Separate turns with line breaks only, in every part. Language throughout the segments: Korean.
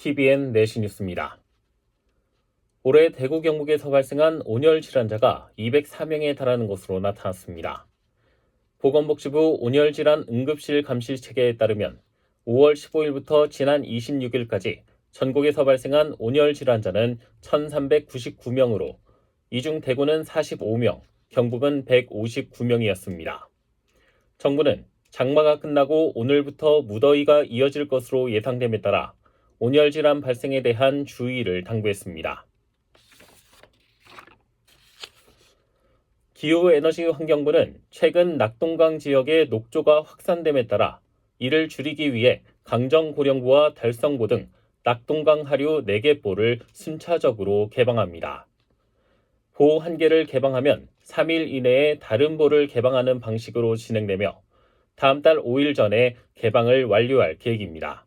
TVN 내시 뉴스입니다. 올해 대구 경북에서 발생한 온열 질환자가 204명에 달하는 것으로 나타났습니다. 보건복지부 온열질환 응급실 감시 체계에 따르면 5월 15일부터 지난 26일까지 전국에서 발생한 온열 질환자는 1,399명으로 이 중 대구는 45명, 경북은 159명이었습니다. 정부는 장마가 끝나고 오늘부터 무더위가 이어질 것으로 예상됨에 따라 온열 질환 발생에 대한 주의를 당부했습니다. 기후에너지환경부는 최근 낙동강 지역의 녹조가 확산됨에 따라 이를 줄이기 위해 강정고령부와 달성보 등 낙동강 하류 4개 보를 순차적으로 개방합니다. 보 1개를 개방하면 3일 이내에 다른 보를 개방하는 방식으로 진행되며 다음 달 5일 전에 개방을 완료할 계획입니다.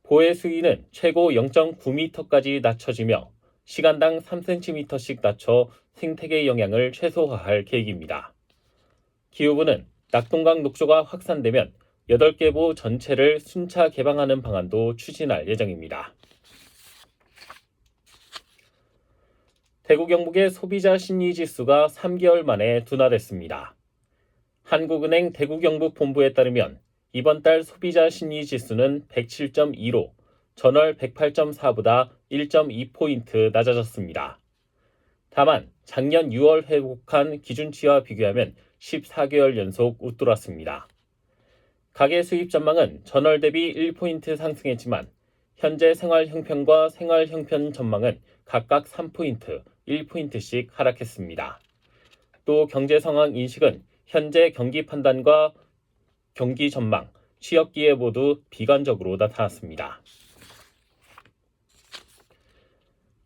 보의 수위는 최고 0.9m까지 낮춰지며 시간당 3cm씩 낮춰 생태계 영향을 최소화할 계획입니다. 기후부는 낙동강 녹조가 확산되면 8개 보 전체를 순차 개방하는 방안도 추진할 예정입니다. 대구 경북의 소비자 심리지수가 3개월 만에 둔화됐습니다. 한국은행 대구 경북 본부에 따르면 이번 달 소비자 심리지수는 107.2로 전월 108.4보다 1.2포인트 낮아졌습니다. 다만 작년 6월 회복한 기준치와 비교하면 14개월 연속 웃돌았습니다. 가계 수입 전망은 전월 대비 1포인트 상승했지만 현재 생활 형편과 생활 형편 전망은 각각 3포인트, 1포인트씩 하락했습니다. 또 경제 상황 인식은 현재 경기 판단과 경기 전망, 취업 기회 모두 비관적으로 나타났습니다.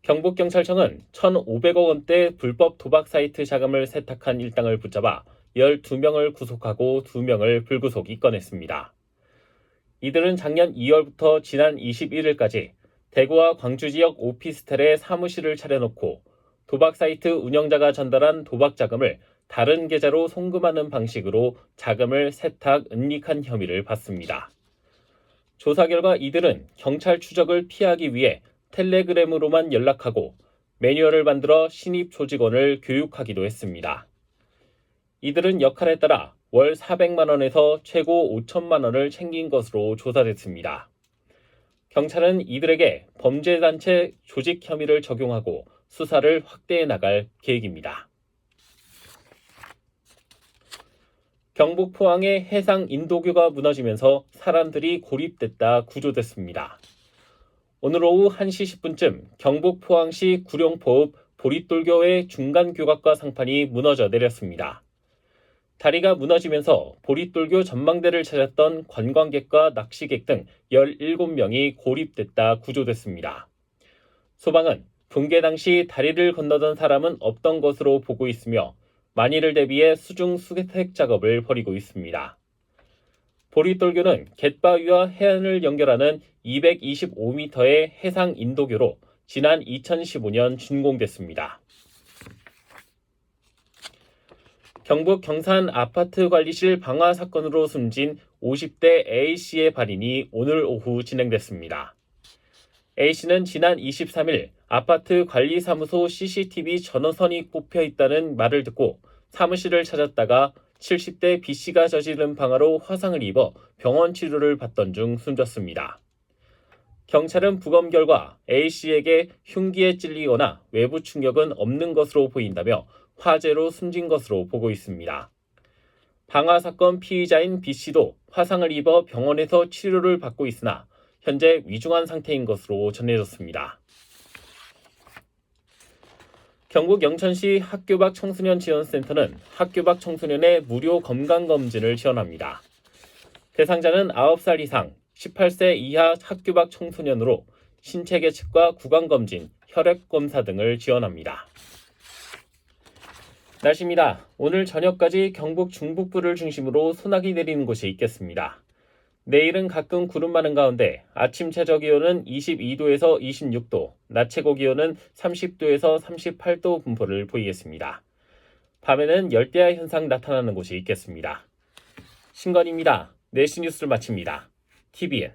경북경찰청은 1,500억 원대 불법 도박 사이트 자금을 세탁한 일당을 붙잡아 12명을 구속하고 2명을 불구속 입건했습니다. 이들은 작년 2월부터 지난 21일까지 대구와 광주 지역 오피스텔에 사무실을 차려놓고 도박 사이트 운영자가 전달한 도박 자금을 다른 계좌로 송금하는 방식으로 자금을 세탁, 은닉한 혐의를 받습니다. 조사 결과 이들은 경찰 추적을 피하기 위해 텔레그램으로만 연락하고 매뉴얼을 만들어 신입 조직원을 교육하기도 했습니다. 이들은 역할에 따라 월 400만 원에서 최고 5천만 원을 챙긴 것으로 조사됐습니다. 경찰은 이들에게 범죄단체 조직 혐의를 적용하고 수사를 확대해 나갈 계획입니다. 경북 포항의 해상 인도교가 무너지면서 사람들이 고립됐다 구조됐습니다. 오늘 오후 1시 10분쯤 경북 포항시 구룡포읍 보릿돌교의 중간 교각과 상판이 무너져 내렸습니다. 다리가 무너지면서 보릿돌교 전망대를 찾았던 관광객과 낚시객 등 17명이 고립됐다 구조됐습니다. 소방은 붕괴 당시 다리를 건너던 사람은 없던 것으로 보고 있으며 만일을 대비해 수중 수색 작업을 벌이고 있습니다. 보릿돌교는 갯바위와 해안을 연결하는 225m의 해상 인도교로 지난 2015년 준공됐습니다. 경북 경산 아파트 관리실 방화 사건으로 숨진 50대 A씨의 발인이 오늘 오후 진행됐습니다. A씨는 지난 23일 아파트 관리사무소 CCTV 전원선이 꼽혀 있다는 말을 듣고 사무실을 찾았다가 70대 B씨가 저지른 방화로 화상을 입어 병원 치료를 받던 중 숨졌습니다. 경찰은 부검 결과 A씨에게 흉기에 찔리거나 외부 충격은 없는 것으로 보인다며 화재로 숨진 것으로 보고 있습니다. 방화 사건 피의자인 B씨도 화상을 입어 병원에서 치료를 받고 있으나 현재 위중한 상태인 것으로 전해졌습니다. 경북 영천시 학교 밖 청소년 지원센터는 학교 밖 청소년의 무료 건강검진을 지원합니다. 대상자는 9살 이상, 18세 이하 학교 밖 청소년으로 신체 계측과 구강검진, 혈액검사 등을 지원합니다. 날씨입니다. 오늘 저녁까지 경북 중북부를 중심으로 소나기 내리는 곳이 있겠습니다. 내일은 가끔 구름 많은 가운데 아침 최저기온은 22도에서 26도, 낮 최고기온은 30도에서 38도 분포를 보이겠습니다. 밤에는 열대야 현상 나타나는 곳이 있겠습니다. 신건입니다. 내시 뉴스를 마칩니다. TVN